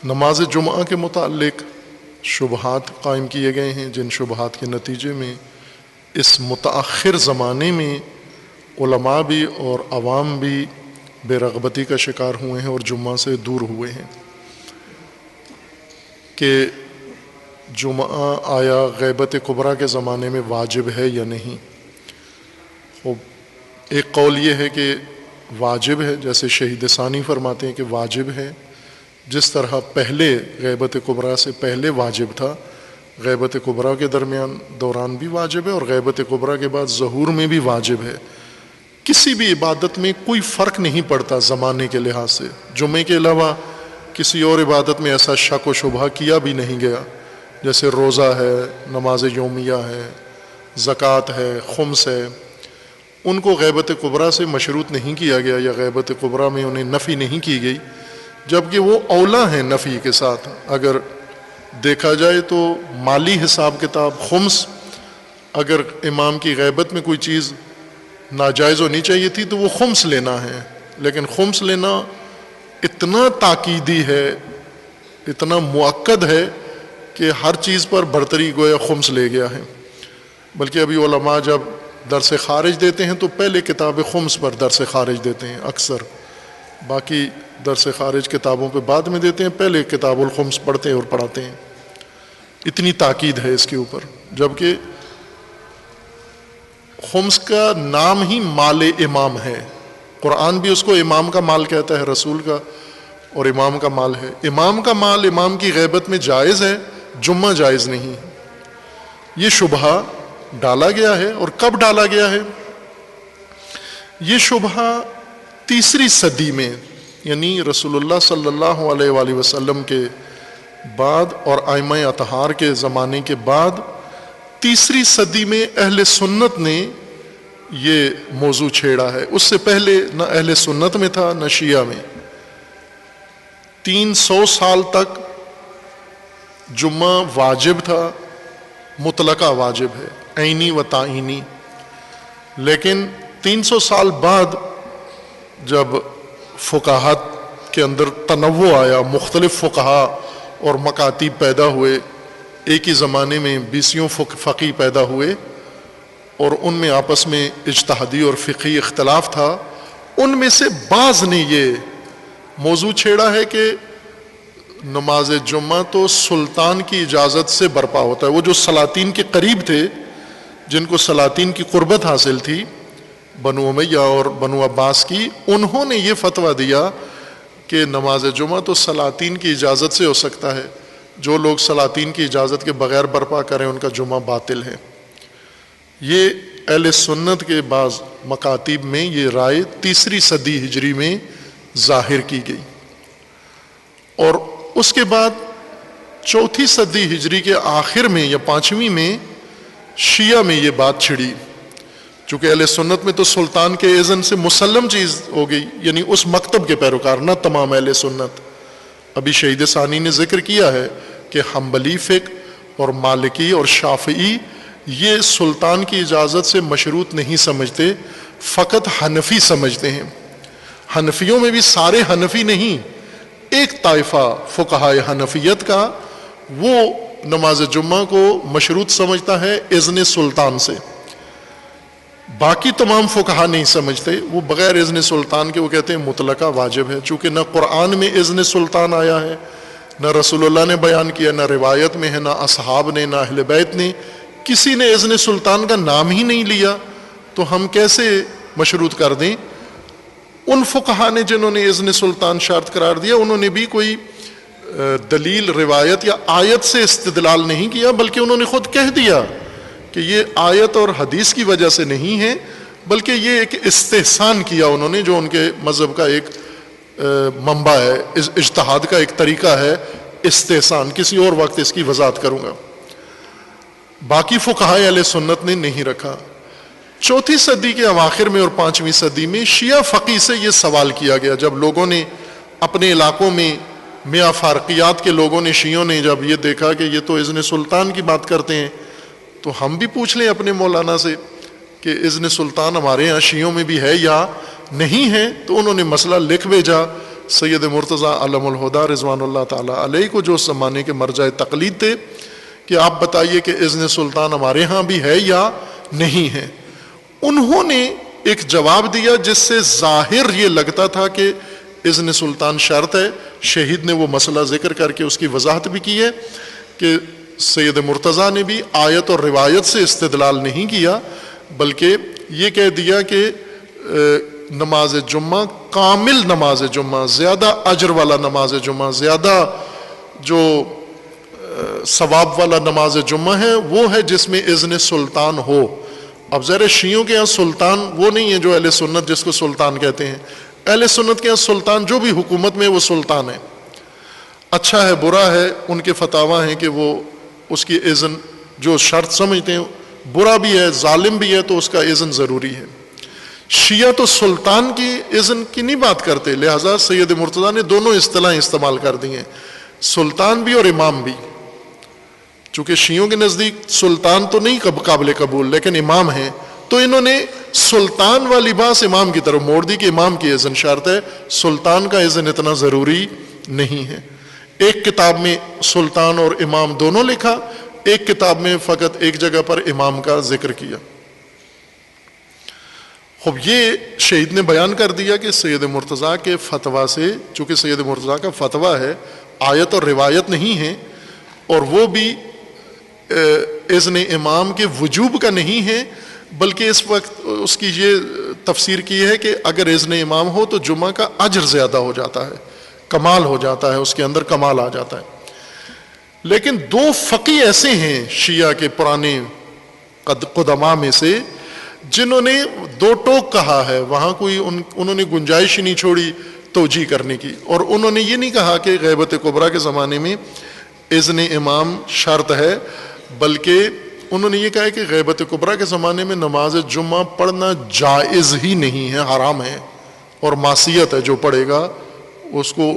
نماز جمعہ کے متعلق شبہات قائم کیے گئے ہیں، جن شبہات کے نتیجے میں اس متأخر زمانے میں علماء بھی اور عوام بھی بے رغبتی کا شکار ہوئے ہیں اور جمعہ سے دور ہوئے ہیں کہ جمعہ آیا غیبت کبریٰ کے زمانے میں واجب ہے یا نہیں۔ ایک قول یہ ہے کہ واجب ہے، جیسے شہید ثانی فرماتے ہیں کہ واجب ہے، جس طرح پہلے غیبت کبریٰ سے پہلے واجب تھا، غیبت کبریٰ کے دوران بھی واجب ہے اور غیبت کبریٰ کے بعد ظہور میں بھی واجب ہے۔ کسی بھی عبادت میں کوئی فرق نہیں پڑتا زمانے کے لحاظ سے، جمعے کے علاوہ کسی اور عبادت میں ایسا شک و شبہ کیا بھی نہیں گیا، جیسے روزہ ہے، نماز یومیہ ہے، زکوٰۃ ہے، خمس ہے، ان کو غیبت کبریٰ سے مشروط نہیں کیا گیا یا غیبت کبریٰ میں انہیں نفی نہیں کی گئی، جبکہ وہ اولا ہیں نفی کے ساتھ۔ اگر دیکھا جائے تو مالی حساب کتاب خمس، اگر امام کی غیبت میں کوئی چیز ناجائز ہونی چاہیے تھی تو وہ خمس لینا ہے، لیکن خمس لینا اتنا تاکیدی ہے، اتنا مؤکد ہے کہ ہر چیز پر برتری گویا خمس لے گیا ہے۔ بلکہ ابھی علماء جب درس خارج دیتے ہیں تو پہلے کتاب خمس پر درس خارج دیتے ہیں اکثر، باقی درس خارج کتابوں پہ بعد میں دیتے ہیں، پہلے کتاب الخمس پڑھتے ہیں اور پڑھاتے ہیں، اتنی تاکید ہے اس کے اوپر۔ جبکہ خمس کا نام ہی مال امام ہے، قرآن بھی اس کو امام کا مال کہتا ہے، رسول کا اور امام کا مال ہے۔ امام کا مال امام کی غیبت میں جائز ہے، جمعہ جائز نہیں۔ یہ شبہہ ڈالا گیا ہے، اور کب ڈالا گیا ہے؟ یہ شبہہ تیسری صدی میں، یعنی رسول اللہ صلی اللہ علیہ وآلہ وسلم کے بعد اور ائمہ اطہار کے زمانے کے بعد تیسری صدی میں اہل سنت نے یہ موضوع چھیڑا ہے۔ اس سے پہلے نہ اہل سنت میں تھا نہ شیعہ میں۔ 300 سال تک جمعہ واجب تھا، مطلقہ واجب ہے، عینی و تعینی۔ لیکن 300 سال بعد جب فقہات کے اندر تنوع آیا، مختلف فقہا اور مکاتیب پیدا ہوئے، ایک ہی زمانے میں 20 فقی پیدا ہوئے اور ان میں آپس میں اجتہادی اور فقہی اختلاف تھا، ان میں سے بعض نے یہ موضوع چھیڑا ہے کہ نماز جمعہ تو سلطان کی اجازت سے برپا ہوتا ہے۔ وہ جو سلاطین کے قریب تھے، جن کو سلاطین کی قربت حاصل تھی، بنو امیہ اور بنو عباس کی، انہوں نے یہ فتویٰ دیا کہ نماز جمعہ تو سلاطین کی اجازت سے ہو سکتا ہے، جو لوگ سلاطین کی اجازت کے بغیر برپا کریں ان کا جمعہ باطل ہے۔ یہ اہل سنت کے بعض مکاتیب میں یہ رائے تیسری صدی ہجری میں ظاہر کی گئی، اور اس کے بعد چوتھی صدی ہجری کے آخر میں یا 5ویں میں شیعہ میں یہ بات چھڑی، چونکہ اہل سنت میں تو سلطان کے اذن سے مسلم چیز ہو گئی، یعنی اس مکتب کے پیروکار، نہ تمام اہل سنت۔ ابھی شہید ثانی نے ذکر کیا ہے کہ حنبلی فقہ اور مالکی اور شافعی یہ سلطان کی اجازت سے مشروط نہیں سمجھتے، فقط حنفی سمجھتے ہیں۔ حنفیوں میں بھی سارے حنفی نہیں، ایک طائفہ فقہائے حنفیت کا وہ نماز جمعہ کو مشروط سمجھتا ہے اذن سلطان سے، باقی تمام فقہا نہیں سمجھتے، وہ بغیر اذن سلطان کے وہ کہتے ہیں مطلقہ واجب ہے۔ چونکہ نہ قرآن میں اذن سلطان آیا ہے، نہ رسول اللہ نے بیان کیا، نہ روایت میں ہے، نہ اصحاب نے، نہ اہل بیت نے، کسی نے اذن سلطان کا نام ہی نہیں لیا، تو ہم کیسے مشروط کر دیں؟ ان فقہا نے جنہوں نے اذن سلطان شرط قرار دیا، انہوں نے بھی کوئی دلیل، روایت یا آیت سے استدلال نہیں کیا، بلکہ انہوں نے خود کہہ دیا کہ یہ آیت اور حدیث کی وجہ سے نہیں ہے، بلکہ یہ ایک استحسان کیا انہوں نے، جو ان کے مذہب کا ایک منبع ہے، اجتہاد کا ایک طریقہ ہے استحسان۔ کسی اور وقت اس کی وضاحت کروں گا۔ باقی فقہائے اہل سنت نے نہیں رکھا۔ چوتھی صدی کے اواخر میں اور 5ویں صدی میں شیعہ فقی سے یہ سوال کیا گیا، جب لوگوں نے اپنے علاقوں میں میاں فارقیات کے لوگوں نے، شیعوں نے جب یہ دیکھا کہ یہ تو اذن سلطان کی بات کرتے ہیں، تو ہم بھی پوچھ لیں اپنے مولانا سے کہ اذن سلطان ہمارے ہاں شیعوں میں بھی ہے یا نہیں ہے۔ تو انہوں نے مسئلہ لکھ بھیجا سید مرتضیٰ علم الہدا رضوان اللہ تعالیٰ علیہ کو، جو اس زمانے کے مرجع تقلید تھے، کہ آپ بتائیے کہ اذن سلطان ہمارے ہاں بھی ہے یا نہیں ہے. انہوں نے ایک جواب دیا جس سے ظاہر یہ لگتا تھا کہ اذن سلطان شرط ہے. شہید نے وہ مسئلہ ذکر کر کے اس کی وضاحت بھی کی ہے کہ سید مرتضیٰ نے بھی آیت اور روایت سے استدلال نہیں کیا، بلکہ یہ کہہ دیا کہ نماز جمعہ کامل نماز جمعہ، زیادہ اجر والا نماز جمعہ، زیادہ جو ثواب والا نماز جمعہ ہے وہ ہے جس میں اذن سلطان ہو. اب ذرا شیعوں کے یہاں سلطان وہ نہیں ہے جو اہل سنت جس کو سلطان کہتے ہیں. اہل سنت کے یہاں سلطان جو بھی حکومت میں وہ سلطان ہے. اچھا ہے برا ہے، ان کے فتاویٰ ہیں کہ وہ اس کی اذن جو شرط سمجھتے ہیں، برا بھی ہے ظالم بھی ہے تو اس کا اذن ضروری ہے. شیعہ تو سلطان کی اذن کی نہیں بات کرتے، لہٰذا سید مرتضیٰ نے دونوں اصطلاحیں استعمال کر دی ہیں، سلطان بھی اور امام بھی. چونکہ شیعوں کے نزدیک سلطان تو نہیں قابل قبول لیکن امام ہیں، تو انہوں نے سلطان والی بات امام کی طرف موڑ دی کہ امام کی اذن شرط ہے، سلطان کا اذن اتنا ضروری نہیں ہے. ایک کتاب میں سلطان اور امام دونوں لکھا، ایک کتاب میں فقط ایک جگہ پر امام کا ذکر کیا. خب یہ شہید نے بیان کر دیا کہ سید مرتضیٰ کے فتویٰ سے، چونکہ سید مرتضیٰ کا فتویٰ ہے، آیت اور روایت نہیں ہے، اور وہ بھی اذن امام کے وجوب کا نہیں ہے، بلکہ اس وقت اس کی یہ تفسیر کی ہے کہ اگر اذن امام ہو تو جمعہ کا اجر زیادہ ہو جاتا ہے، کمال ہو جاتا ہے، اس کے اندر کمال آ جاتا ہے. لیکن دو فقی ایسے ہیں شیعہ کے پرانے قدماء میں سے جنہوں نے دو ٹوک کہا ہے، وہاں کوئی انہوں نے گنجائش ہی نہیں چھوڑی توجیہ کرنے کی. اور انہوں نے یہ نہیں کہا کہ غیبت کبریٰ کے زمانے میں اذن امام شرط ہے، بلکہ انہوں نے یہ کہا ہے کہ غیبت کبریٰ کے زمانے میں نماز جمعہ پڑھنا جائز ہی نہیں ہے، حرام ہے اور معصیت ہے. جو پڑھے گا اس کو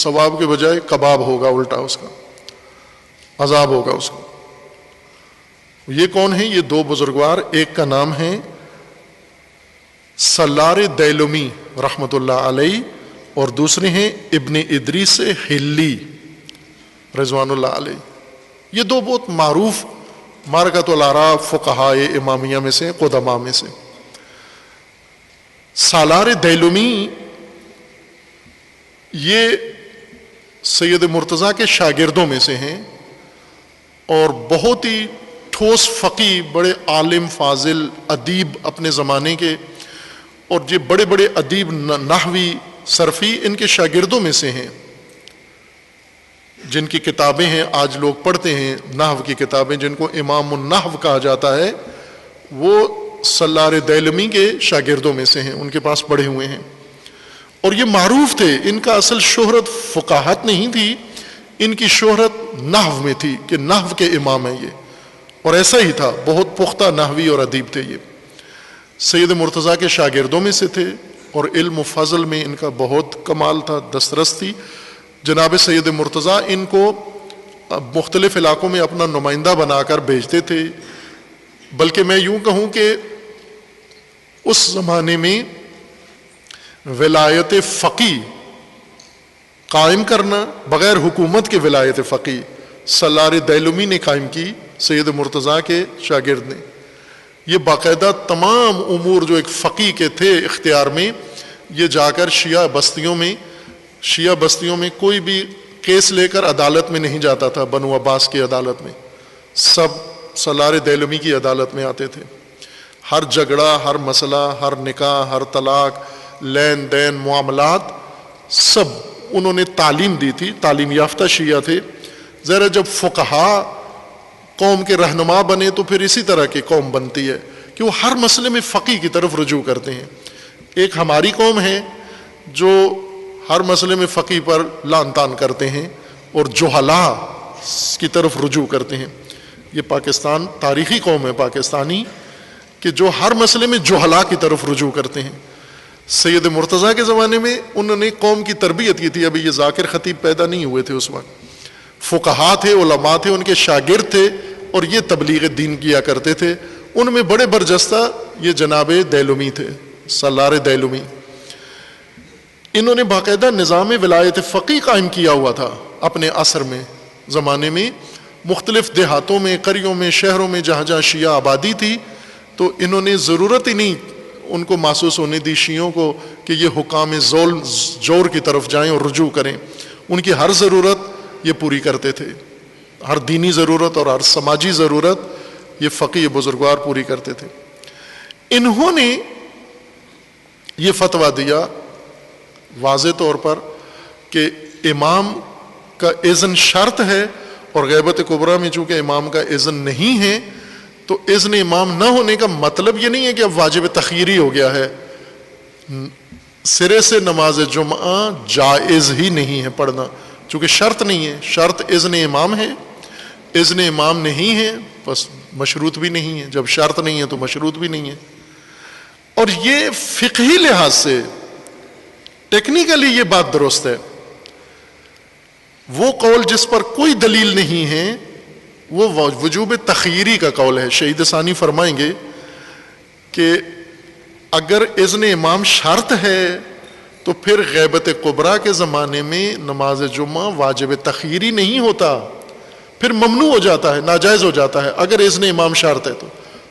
ثواب کے بجائے کباب ہوگا، الٹا اس کا عذاب ہوگا اس کو. یہ کون ہیں؟ یہ دو بزرگوار، ایک کا نام ہے سلار دیلمی رحمۃ اللہ علیہ، اور دوسرے ہیں ابن ادریس حلی رضوان اللہ علیہ. یہ دو بہت معروف معرکۃ الاراء فقہائے امامیہ میں سے، قدماء میں سے. سالار دیلمی یہ سید مرتضیٰ کے شاگردوں میں سے ہیں اور بہت ہی ٹھوس فقی، بڑے عالم فاضل ادیب اپنے زمانے کے، اور یہ بڑے بڑے ادیب نحوی صرفی ان کے شاگردوں میں سے ہیں، جن کی کتابیں ہیں آج لوگ پڑھتے ہیں، نحو کی کتابیں جن کو امام النحو کہا جاتا ہے، وہ سلار دیلمی کے شاگردوں میں سے ہیں، ان کے پاس پڑھے ہوئے ہیں. اور یہ معروف تھے، ان کا اصل شہرت فقاہت نہیں تھی، ان کی شہرت نحو میں تھی کہ نحو کے امام ہیں یہ، اور ایسا ہی تھا، بہت پختہ نحوی اور ادیب تھے. یہ سید مرتضیٰ کے شاگردوں میں سے تھے اور علم و فضل میں ان کا بہت کمال تھا، دسترس تھی. جناب سید مرتضیٰ ان کو مختلف علاقوں میں اپنا نمائندہ بنا کر بھیجتے تھے، بلکہ میں یوں کہوں کہ اس زمانے میں ولایت فقی قائم کرنا بغیر حکومت کے، ولایت فقی سلار دیلمی نے قائم کی، سید مرتضیٰ کے شاگرد نے. یہ باقاعدہ تمام امور جو ایک فقی کے تھے اختیار میں، یہ جا کر شیعہ بستیوں میں کوئی بھی کیس لے کر عدالت میں نہیں جاتا تھا، بنو عباس کی عدالت میں، سب سلار دیلمی کی عدالت میں آتے تھے. ہر جھگڑا، ہر مسئلہ، ہر نکاح، ہر طلاق، لین دین، معاملات، سب انہوں نے تعلیم دی تھی، تعلیم یافتہ شیعہ تھے. ذرا جب فقہا قوم کے رہنما بنے تو پھر اسی طرح کی قوم بنتی ہے کہ وہ ہر مسئلے میں فقی کی طرف رجوع کرتے ہیں. ایک ہماری قوم ہے جو ہر مسئلے میں فقی پر لعن طعن کرتے ہیں اور جہلا کی طرف رجوع کرتے ہیں. یہ پاکستان تاریخی قوم ہے پاکستانی کہ جو ہر مسئلے میں جہلا کی طرف رجوع کرتے ہیں. سید مرتضیٰ کے زمانے میں انہوں نے قوم کی تربیت کی تھی، ابھی یہ ذاکر خطیب پیدا نہیں ہوئے تھے اس وقت. فقہا تھے، علماء تھے، ان کے شاگرد تھے اور یہ تبلیغ دین کیا کرتے تھے. ان میں بڑے برجستہ یہ جناب دیلمی تھے، سلار دیلمی. انہوں نے باقاعدہ نظام ولایت فقی قائم کیا ہوا تھا اپنے عصر میں، زمانے میں، مختلف دیہاتوں میں، قریوں میں، شہروں میں جہاں جہاں شیعہ آبادی تھی، تو انہوں نے ضرورت ہی نہیں ان کو محسوس ہونے دی شیعوں کو کہ یہ حکام جور کی طرف جائیں اور رجوع کریں. ان کی ہر ضرورت یہ پوری کرتے تھے، ہر دینی ضرورت اور ہر سماجی ضرورت یہ فقی بزرگوار پوری کرتے تھے. انہوں نے یہ فتویٰ دیا واضح طور پر کہ امام کا اذن شرط ہے، اور غیبت کبریٰ میں چونکہ امام کا اذن نہیں ہے تو اذن امام نہ ہونے کا مطلب یہ نہیں ہے کہ اب واجب تخییری ہو گیا ہے. سرے سے نماز جمعہ جائز ہی نہیں ہے پڑھنا، چونکہ شرط نہیں ہے. شرط اذن امام ہے، اذن امام نہیں ہے بس مشروط بھی نہیں ہے. جب شرط نہیں ہے تو مشروط بھی نہیں ہے. اور یہ فقہی لحاظ سے ٹیکنیکلی یہ بات درست ہے. وہ قول جس پر کوئی دلیل نہیں ہے وہ وجوب تخییری کا قول ہے. شہید ثانی فرمائیں گے کہ اگر اذن امام شرط ہے تو پھر غیبت کبریٰ کے زمانے میں نماز جمعہ واجب تخییری نہیں ہوتا، پھر ممنوع ہو جاتا ہے، ناجائز ہو جاتا ہے اگر اذن امام شرط ہے تو.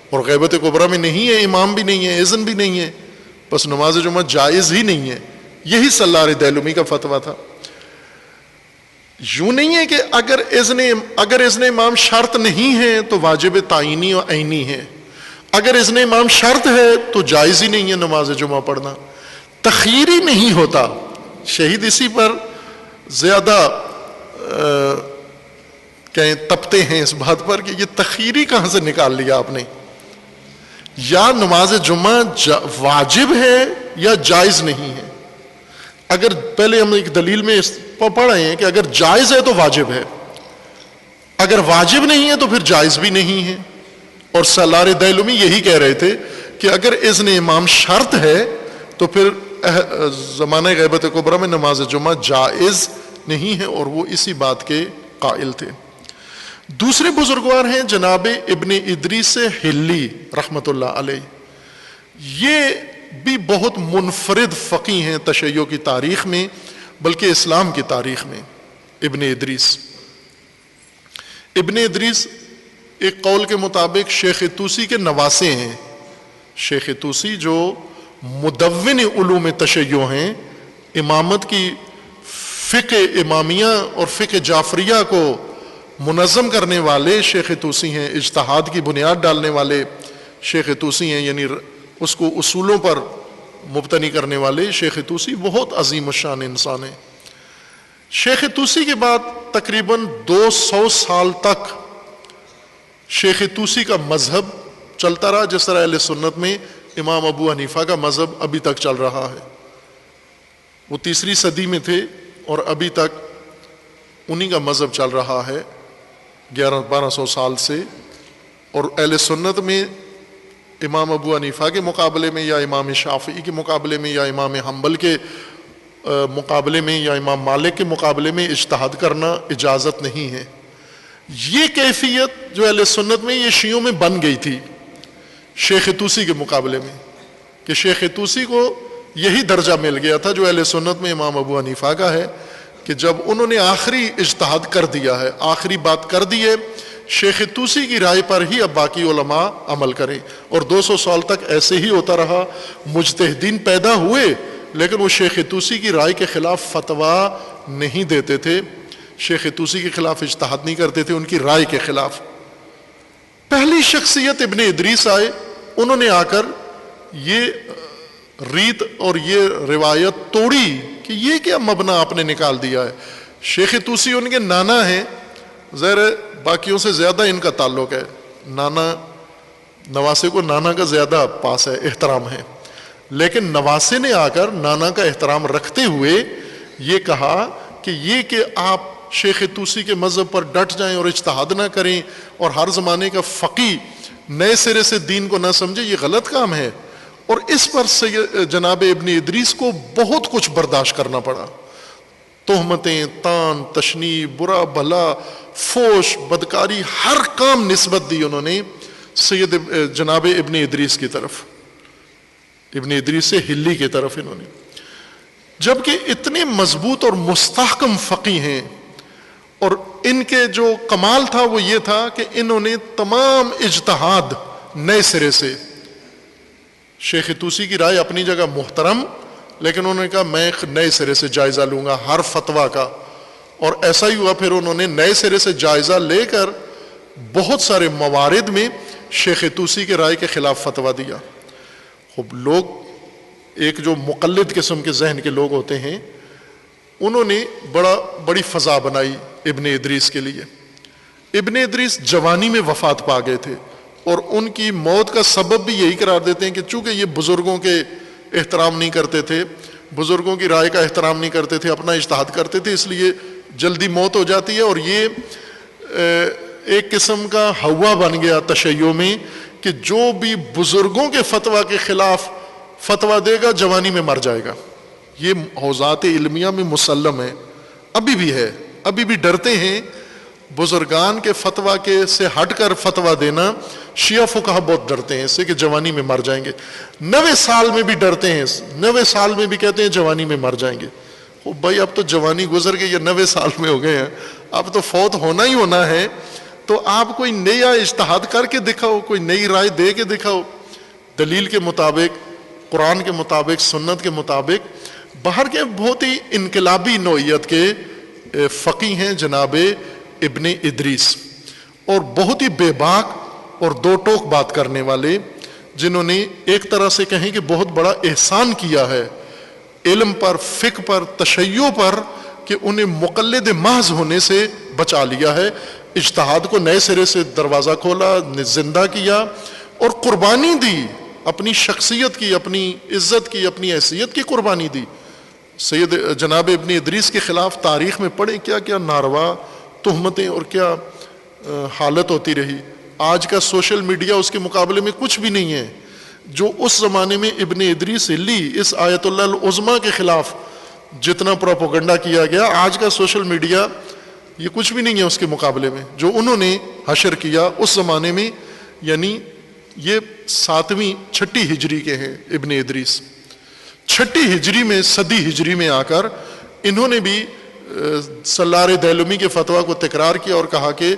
اور غیبت کبریٰ میں نہیں ہے، امام بھی نہیں ہے، اذن بھی نہیں ہے، بس نماز جمعہ جائز ہی نہیں ہے. یہی سلار دیلمی کا فتویٰ تھا. یوں نہیں ہے کہ اگر اذن امام شرط نہیں ہے تو واجب تعینی اور عینی ہے، اگر اذن امام شرط ہے تو جائز ہی نہیں ہے نماز جمعہ پڑھنا. تخییری نہیں ہوتا. شہید اسی پر زیادہ کہیں تپتے ہیں اس بات پر کہ یہ تخییری کہاں سے نکال لیا آپ نے. یا نماز جمعہ واجب ہے یا جائز نہیں ہے. اگر پہلے ہم ایک دلیل میں پڑھ رہے ہیں کہ اگر جائز ہے تو واجب ہے، اگر واجب نہیں ہے تو پھر جائز بھی نہیں ہے. اور سالار دیلمی یہی کہہ رہے تھے کہ اگر اذن امام شرط ہے تو پھر زمانہ غیبت کبریٰ میں نماز جمعہ جائز نہیں ہے، اور وہ اسی بات کے قائل تھے. دوسرے بزرگوار ہیں جناب ابن ادریس حلی رحمۃ اللہ علیہ. یہ بھی بہت منفرد فقی ہیں تشیع کی تاریخ میں، بلکہ اسلام کی تاریخ میں. ابن ادریس ایک قول کے مطابق شیخ طوسی کے نواسے ہیں. شیخ طوسی جو مدون علوم تشیع ہیں، امامت کی فقہ امامیہ اور فقہ جعفریہ کو منظم کرنے والے شیخ طوسی ہیں، اجتہاد کی بنیاد ڈالنے والے شیخ طوسی ہیں، یعنی اس کو اصولوں پر مبتنی کرنے والے شیخ طوسی بہت عظیم الشان انسان ہیں. شیخ طوسی کے بعد تقریباً 200 سال تک شیخ طوسی کا مذہب چلتا رہا، جس طرح اہل سنت میں امام ابو حنیفہ کا مذہب ابھی تک چل رہا ہے. وہ 3 صدی میں تھے اور ابھی تک انہی کا مذہب چل رہا ہے 1100-1200 سال سے. اور اہل سنت میں امام ابو حنیفہ کے مقابلے میں یا امام شافعی کے مقابلے میں یا امام حنبل کے مقابلے میں یا امام مالک کے مقابلے میں اجتہاد کرنا اجازت نہیں ہے. یہ کیفیت جو اہل سنت میں یہ شیعوں میں بن گئی تھی شیخ طوسی کے مقابلے میں، کہ شیخ طوسی کو یہی درجہ مل گیا تھا جو اہل سنت میں امام ابو حنیفہ کا ہے، کہ جب انہوں نے آخری اجتہاد کر دیا ہے، آخری بات کر دی ہے، شیخ طوسی کی رائے پر ہی اب باقی علماء عمل کریں. اور 200 سال تک ایسے ہی ہوتا رہا. مجتہدین پیدا ہوئے لیکن وہ شیخ طوسی کی رائے کے خلاف فتویٰ نہیں دیتے تھے، شیخ طوسی کے خلاف اجتہاد نہیں کرتے تھے، ان کی رائے کے خلاف. پہلی شخصیت ابن ادریس آئے، انہوں نے آ کر یہ ریت اور یہ روایت توڑی کہ یہ کیا مبنی آپ نے نکال دیا ہے. شیخ طوسی ان کے نانا ہیں، ظاہر باقیوں سے زیادہ ان کا تعلق ہے، نانا نواسے کو نانا کا زیادہ پاس ہے، احترام ہے. لیکن نواسے نے آ کر نانا کا احترام رکھتے ہوئے یہ کہا کہ یہ کہ آپ شیخ طوسی کے مذہب پر ڈٹ جائیں اور اجتہاد نہ کریں اور ہر زمانے کا فقی نئے سرے سے دین کو نہ سمجھے، یہ غلط کام ہے. اور اس پر جناب ابن ادریس کو بہت کچھ برداشت کرنا پڑا. تہمتیں، تان، تشنیع، برا بھلا، فوش، بدکاری، ہر کام نسبت دی انہوں نے سید جناب ابن ادریس کی طرف، ابن ادریس سے حلی کی طرف انہوں نے. جبکہ اتنے مضبوط اور مستحکم فقیہ ہیں، اور ان کے جو کمال تھا وہ یہ تھا کہ انہوں نے تمام اجتہاد نئے سرے سے، شیخ طوسی کی رائے اپنی جگہ محترم، لیکن انہوں نے کہا میں نئے سرے سے جائزہ لوں گا ہر فتویٰ کا، اور ایسا ہی ہوا. پھر انہوں نے نئے سرے سے جائزہ لے کر بہت سارے موارد میں شیخ طوسی کے رائے کے خلاف فتویٰ دیا. خب لوگ ایک جو مقلد قسم کے ذہن کے لوگ ہوتے ہیں، انہوں نے بڑی فضا بنائی ابن ادریس کے لیے. ابن ادریس جوانی میں وفات پا گئے تھے، اور ان کی موت کا سبب بھی یہی قرار دیتے ہیں کہ چونکہ یہ بزرگوں کے احترام نہیں کرتے تھے، بزرگوں کی رائے کا احترام نہیں کرتے تھے، اپنا اجتہاد کرتے تھے، اس لیے جلدی موت ہو جاتی ہے. اور یہ ایک قسم کا ہوا بن گیا تشیع میں کہ جو بھی بزرگوں کے فتویٰ کے خلاف فتویٰ دے گا جوانی میں مر جائے گا. یہ حوزات علمیہ میں مسلم ہے، ابھی بھی ہے، ابھی بھی ڈرتے ہیں بزرگان کے فتویٰ کے سے ہٹ کر فتویٰ دینا. شیعہ فقہا بہت ڈرتے ہیں اس سے کہ جوانی میں مر جائیں گے. 90 سال میں بھی ڈرتے ہیں، 90 سال میں بھی کہتے ہیں جوانی میں مر جائیں گے. بھائی اب تو جوانی گزر گئی، یہ 90 سال میں ہو گئے ہیں، اب تو فوت ہونا ہی ہونا ہے. تو آپ کوئی نیا اجتہاد کر کے دکھاؤ، کوئی نئی رائے دے کے دکھاؤ، دلیل کے مطابق، قرآن کے مطابق، سنت کے مطابق. باہر کے بہت ہی انقلابی نوعیت کے فقیہ ہیں جناب ابن ادریس، اور بہت ہی بے باک اور دو ٹوک بات کرنے والے، جنہوں نے ایک طرح سے کہیں کہ بہت بڑا احسان کیا ہے علم پر، فقہ پر، تشیع پر، کہ انہیں مقلد محض ہونے سے بچا لیا ہے. اجتہاد کو نئے سرے سے دروازہ کھولا، زندہ کیا، اور قربانی دی، اپنی شخصیت کی، اپنی عزت کی، اپنی حیثیت کی قربانی دی. سید جناب ابن ادریس کے خلاف تاریخ میں پڑھیں کیا کیا ناروا تہمتیں اور کیا حالت ہوتی رہی. آج کا سوشل میڈیا اس کے مقابلے میں کچھ بھی نہیں ہے. جو اس زمانے میں ابن ادریس لی اس آیت اللہ العظمیٰ کے خلاف جتنا پروپیگنڈا کیا گیا، آج کا سوشل میڈیا یہ کچھ بھی نہیں ہے اس کے مقابلے میں. جو انہوں نے حشر کیا اس زمانے میں، یعنی یہ 7ویں 6 ہجری کے ہیں ابن ادریس. 6 ہجری میں، صدی ہجری میں آ کر انہوں نے بھی سلار دیلمی کے فتویٰ کو تکرار کیا اور کہا کہ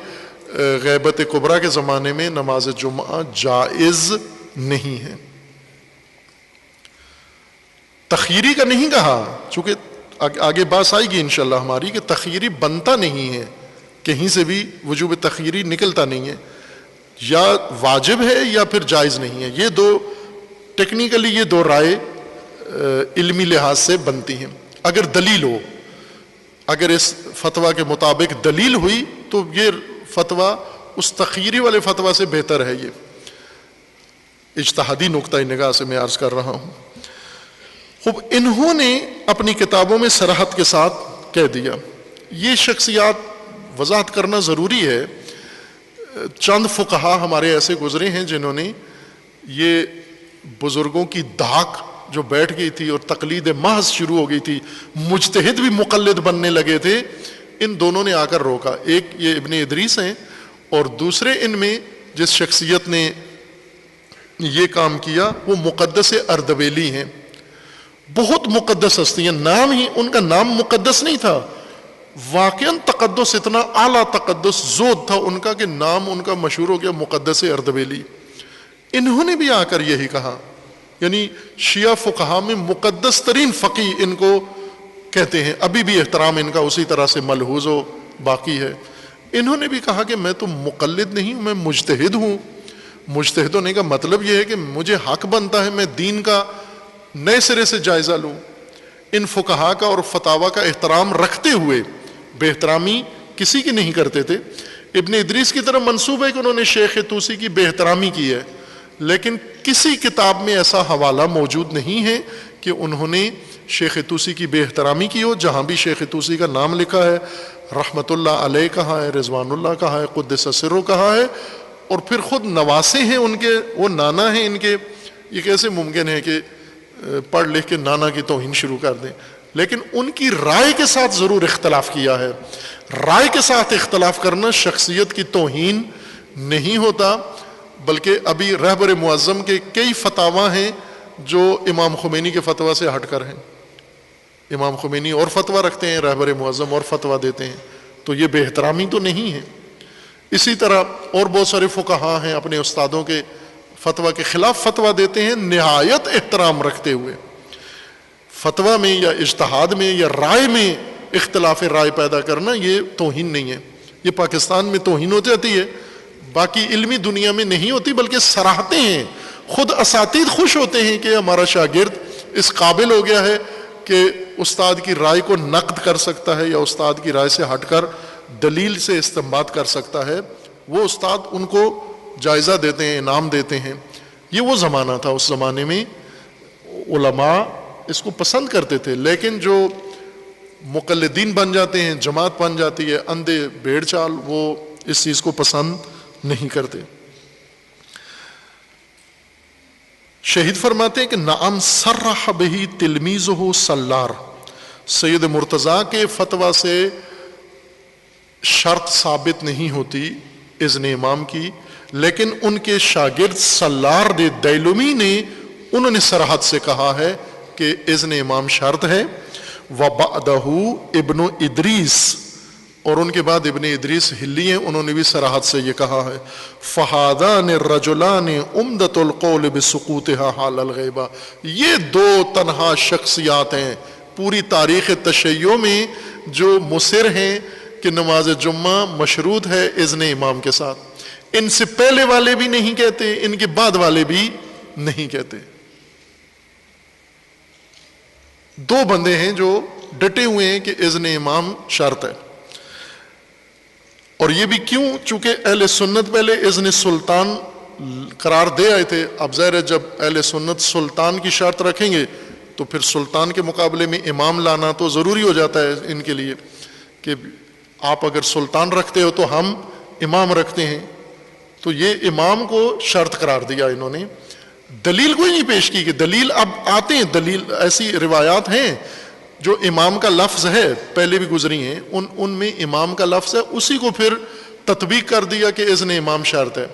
غیبت کبریٰ کے زمانے میں نماز جمعہ جائز نہیں ہے. تخیری کا نہیں کہا، چونکہ آگے بات آئے گی انشاءاللہ ہماری کہ تخیری بنتا نہیں ہے، کہیں سے بھی وجوب تخیری نکلتا نہیں ہے، یا واجب ہے یا پھر جائز نہیں ہے. یہ دو ٹیکنیکلی یہ دو رائے علمی لحاظ سے بنتی ہیں. اگر دلیل ہو، اگر اس فتویٰ کے مطابق دلیل ہوئی تو یہ فتویٰ اس تخیری والے فتویٰ سے بہتر ہے. یہ اجتہادی نقطۂ نگاہ سے میں عرض کر رہا ہوں. خوب انہوں نے اپنی کتابوں میں صراحت کے ساتھ کہہ دیا. یہ شخصیات وضاحت کرنا ضروری ہے. چند فقہا ہمارے ایسے گزرے ہیں جنہوں نے یہ بزرگوں کی دھاک جو بیٹھ گئی تھی اور تقلید محض شروع ہو گئی تھی، مجتہد بھی مقلد بننے لگے تھے، ان دونوں نے آ کر روکا. ایک یہ ابن ادریس ہیں، اور دوسرے ان میں جس شخصیت نے یہ کام کیا وہ مقدس اردبیلی ہیں. بہت مقدس ہستی ہیں، نام ہی ان کا نام مقدس نہیں تھا، واقعاً تقدس، اتنا اعلیٰ تقدس زود تھا ان کا کہ نام ان کا مشہور ہو گیا مقدس اردبیلی. انہوں نے بھی آ کر یہی کہا، یعنی شیعہ فقہا میں مقدس ترین فقیہ ان کو کہتے ہیں، ابھی بھی احترام ان کا اسی طرح سے ملحوظ و باقی ہے. انہوں نے بھی کہا کہ میں تو مقلد نہیں ہوں، میں مجتہد ہوں. مجتہد ہونے کا مطلب یہ ہے کہ مجھے حق بنتا ہے میں دین کا نئے سرے سے جائزہ لوں. ان فقہا کا اور فتاویٰ کا احترام رکھتے ہوئے بے احترامی کسی کی نہیں کرتے تھے. ابن ادریس کی طرف منسوب ہے کہ انہوں نے شیخ طوسی کی بے احترامی کی ہے، لیکن کسی کتاب میں ایسا حوالہ موجود نہیں ہے کہ انہوں نے شیخ طوسی کی بے احترامی کی ہو. جہاں بھی شیخ طوسی کا نام لکھا ہے، رحمت اللہ علیہ کہا ہے، رضوان اللہ کہا ہے، قدس سرہ کہا ہے، اور پھر خود نواسے ہیں ان کے، وہ نانا ہیں ان کے. یہ کیسے ممکن ہے کہ پڑھ لکھ کے نانا کی توہین شروع کر دیں؟ لیکن ان کی رائے کے ساتھ ضرور اختلاف کیا ہے. رائے کے ساتھ اختلاف کرنا شخصیت کی توہین نہیں ہوتا، بلکہ ابھی رہبر معظم کے کئی فتاویٰ ہیں جو امام خمینی کے فتویٰ سے ہٹ کر ہیں. امام خمینی اور فتویٰ رکھتے ہیں، رہبر معظم اور فتویٰ دیتے ہیں، تو یہ بے احترامی تو نہیں ہے؟ اسی طرح اور بہت سارے فقہا ہیں اپنے استادوں کے فتویٰ کے خلاف فتویٰ دیتے ہیں نہایت احترام رکھتے ہوئے۔ فتویٰ میں یا اجتہاد میں یا رائے میں اختلاف رائے پیدا کرنا یہ توہین نہیں ہے، یہ پاکستان میں توہین ہو جاتی ہے، باقی علمی دنیا میں نہیں ہوتی، بلکہ سراہتے ہیں، خود اساتید خوش ہوتے ہیں کہ ہمارا شاگرد اس قابل ہو گیا ہے کہ استاد کی رائے کو نقد کر سکتا ہے یا استاد کی رائے سے ہٹ کر دلیل سے استنباط کر سکتا ہے، وہ استاد ان کو جائزہ دیتے ہیں، انعام دیتے ہیں۔ یہ وہ زمانہ تھا، اس زمانے میں علماء اس کو پسند کرتے تھے، لیکن جو مقلدین بن جاتے ہیں، جماعت بن جاتی ہے اندھے بھیڑ چال، وہ اس چیز کو پسند نہیں کرتے۔ شہید فرماتے ہیں کہ نعم صرح بہی تلمیذہ سلار، سید مرتضیٰ کے فتویٰ سے شرط ثابت نہیں ہوتی اذن امام کی، لیکن ان کے شاگرد سلار دیلمی نے انہوں نے صراحت سے کہا ہے کہ اذن امام شرط ہے۔ وَبَعْدَهُ ابن ادریس، اور ان کے بعد ابن ادریس ہلی ہیں، انہوں نے بھی صراحت سے یہ کہا ہے۔ فَهَذَانِ الرَّجُلَانِ عُمْدَةُ الْقَوْلِ بِسُقُوطِهَا حَالَ الْغَیبَةِ، یہ دو تنہا شخصیات ہیں پوری تاریخ تشیع میں جو مصر ہیں کہ نماز جمعہ مشروط ہے اذن امام کے ساتھ۔ ان سے پہلے والے بھی نہیں کہتے، ان کے بعد والے بھی نہیں کہتے۔ دو بندے ہیں جو ڈٹے ہوئے ہیں کہ اذن امام شرط ہے، اور یہ بھی کیوں؟ چونکہ اہل سنت پہلے اذن سلطان قرار دے آئے تھے، اب ظاہر ہے جب اہل سنت سلطان کی شرط رکھیں گے تو پھر سلطان کے مقابلے میں امام لانا تو ضروری ہو جاتا ہے ان کے لیے کہ آپ اگر سلطان رکھتے ہو تو ہم امام رکھتے ہیں، تو یہ امام کو شرط قرار دیا انہوں نے۔ دلیل کوئی نہیں پیش کی کہ دلیل اب آتے ہیں، دلیل ایسی روایات ہیں جو امام کا لفظ ہے، پہلے بھی گزری ہیں، ان میں امام کا لفظ ہے، اسی کو پھر تطبیق کر دیا کہ اذن امام شرط ہے۔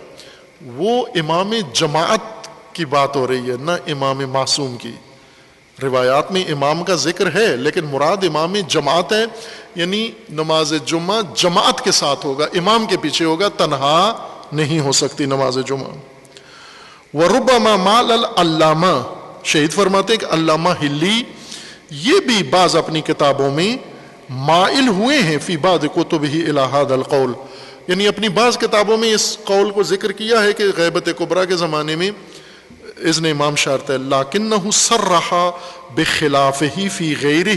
وہ امام جماعت کی بات ہو رہی ہے، نہ امام معصوم کی۔ روایات میں امام کا ذکر ہے لیکن مراد امام جماعت ہے، یعنی نماز جمعہ جماعت کے ساتھ ہوگا، امام کے پیچھے ہوگا، تنہا نہیں ہو سکتی نماز جمعہ۔ وَرُبَّمَا مَالَ العلامہ، شہید فرماتے ہیں کہ علامہ ہلی یہ بھی بعض اپنی کتابوں میں مائل ہوئے ہیں فی بعض کتبہ الی ھذا القول، یعنی اپنی بعض کتابوں میں اس قول کو ذکر کیا ہے کہ غیبت کبریٰ کے زمانے میں اذن امام شرط ہے، لیکنہ صرح بخلافہ فی غیرہ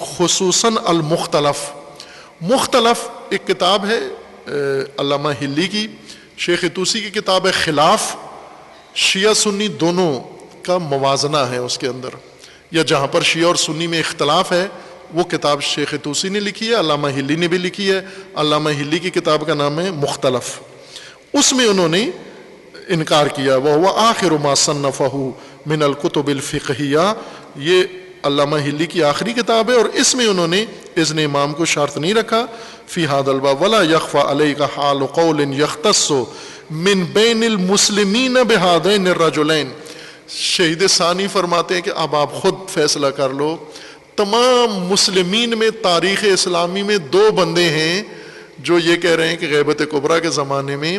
خصوصاً المختلف۔ مختلف ایک کتاب ہے علامہ ہلی کی، شیخ طوسی کی کتاب ہے خلاف، شیعہ سنی دونوں کا موازنہ ہے اس کے اندر، یا جہاں پر شیعہ اور سنی میں اختلاف ہے وہ کتاب شیخ طوسی نے لکھی ہے، علامہ ہلی نے بھی لکھی ہے۔ علامہ ہلی کی کتاب کا نام ہے مختلف، اس میں انہوں نے انکار کیا۔ وَهُوَ آخِرُ مَا صَنَّفَهُ مِنَ الْكُتُبِ الْفِقْهِيَّةِ، یہ علامہ ہلی کی آخری کتاب ہے اور اس میں انہوں نے اذن امام کو شرط نہیں رکھا۔ فی ھذا الباب ولا یخفی علیک حال قول یختص من بین المسلمین بہذین الرجلین۔ شہید ثانی فرماتے ہیں کہ اب آپ خود فیصلہ کر لو، تمام مسلمین میں تاریخ اسلامی میں دو بندے ہیں جو یہ کہہ رہے ہیں کہ غیبت کبریٰ کے زمانے میں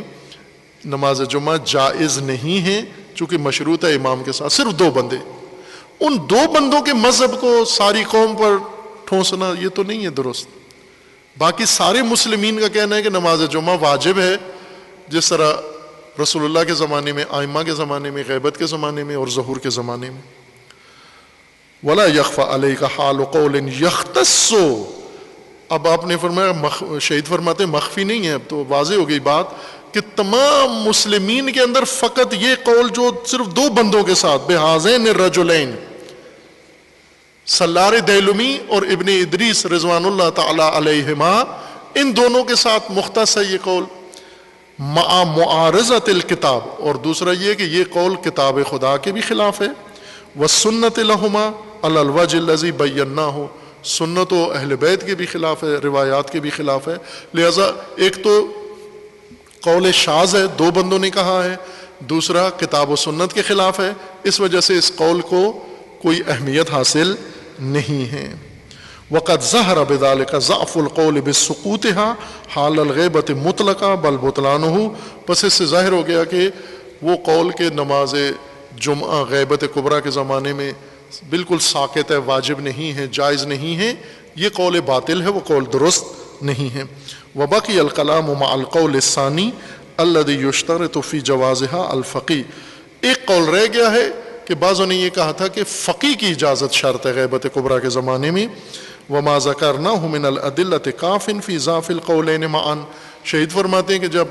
نماز جمعہ جائز نہیں ہے چونکہ مشروط ہے امام کے ساتھ، صرف دو بندے۔ ان دو بندوں کے مذہب کو ساری قوم پر ٹھونسنا یہ تو نہیں ہے درست۔ باقی سارے مسلمین کا کہنا ہے کہ نماز جمعہ واجب ہے، جس طرح رسول اللہ کے زمانے میں، ائمہ کے زمانے میں، غیبت کے زمانے میں اور ظہور کے زمانے میں۔ ولا یخفی علیک حال قول یختص، اب آپ نے فرمایا، شہید فرماتے ہیں مخفی نہیں ہے، اب تو واضح ہو گئی بات کہ تمام مسلمین کے اندر فقط یہ قول جو صرف دو بندوں کے ساتھ بہذین الرجلین، سلار دیلمی اور ابن ادریس رضوان اللہ تعالی علیہما، ان دونوں کے ساتھ مختص ہے یہ قول، مع معارضۃ الکتاب، اور دوسرا یہ کہ یہ قول کتاب خدا کے بھی خلاف ہے، والسنت لہما علی الوجہ الذی بیناہ، سنت و اہل بیت کے بھی خلاف ہے، روایات کے بھی خلاف ہے۔ لہذا ایک تو قول شاذ ہے، دو بندوں نے کہا ہے، دوسرا کتاب و سنت کے خلاف ہے، اس وجہ سے اس قول کو کوئی اہمیت حاصل نہیں ہے۔ وقد ظہر بذلك ضعف القول بسقوطها حال الغیبت مطلقہ بل بطلانہ، پس اس سے ظاہر ہو گیا کہ وہ قول کے نماز جمعہ غیبت کبریٰ کے زمانے میں بالکل ساقط ہے، واجب نہیں ہے، جائز نہیں ہے، یہ قول باطل ہے، وہ قول درست نہیں ہے۔ وبقي الكلام مع القول الثاني الذي يشترط في جوازها الفقی، ایک قول رہ گیا ہے کہ بعضوں نے یہ کہا تھا کہ فقی کی اجازت شرط ہے غیبت کبریٰ کے زمانے میں۔ وما ذکرناہ من الادلۃ کاف فی ضعف القولین معا، شہید فرماتے ہیں کہ جب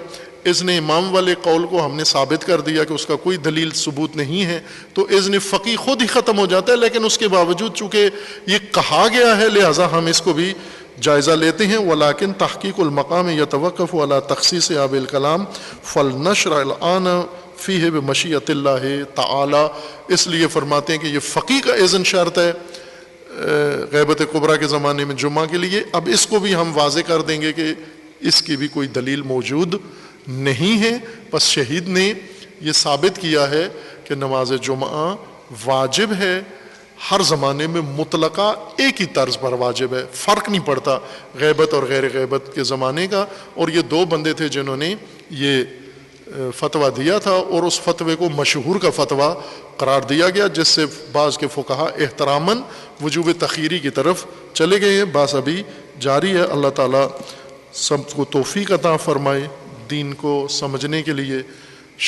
اذن امام والے قول کو ہم نے ثابت کر دیا کہ اس کا کوئی دلیل ثبوت نہیں ہے تو اذن فقی خود ہی ختم ہو جاتا ہے، لیکن اس کے باوجود چونکہ یہ کہا گیا ہے لہٰذا ہم اس کو بھی جائزہ لیتے ہیں۔ ولیکن تحقیق المقام یتوقف علی تخصیص بالکلام فلنشرع الآن فیہ بمشیۃ اللہ تعالی، اس لیے فرماتے ہیں کہ یہ فقی کا اذن شرط ہے غیبت کبریٰ کے زمانے میں جمعہ کے لیے، اب اس کو بھی ہم واضح کر دیں گے کہ اس کی بھی کوئی دلیل موجود نہیں ہے۔ پس شہید نے یہ ثابت کیا ہے کہ نماز جمعہ واجب ہے، ہر زمانے میں مطلقہ ایک ہی طرز پر واجب ہے، فرق نہیں پڑتا غیبت اور غیر غیبت کے زمانے کا۔ اور یہ دو بندے تھے جنہوں نے یہ فتویٰ دیا تھا، اور اس فتوے کو مشہور کا فتویٰ قرار دیا گیا، جس سے بعض کے فقہا احتراماً وجوب تخیری کی طرف چلے گئے ہیں۔ بات ابھی جاری ہے۔ اللہ تعالیٰ سب کو توفیق عطا فرمائے دین کو سمجھنے کے لیے،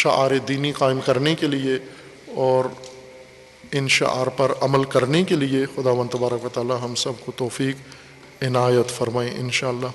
شعار دینی قائم کرنے کے لیے، اور ان شعار پر عمل کرنے کے لیے خداوند تبارک و تعالیٰ ہم سب کو توفیق عنایت فرمائے انشاءاللہ۔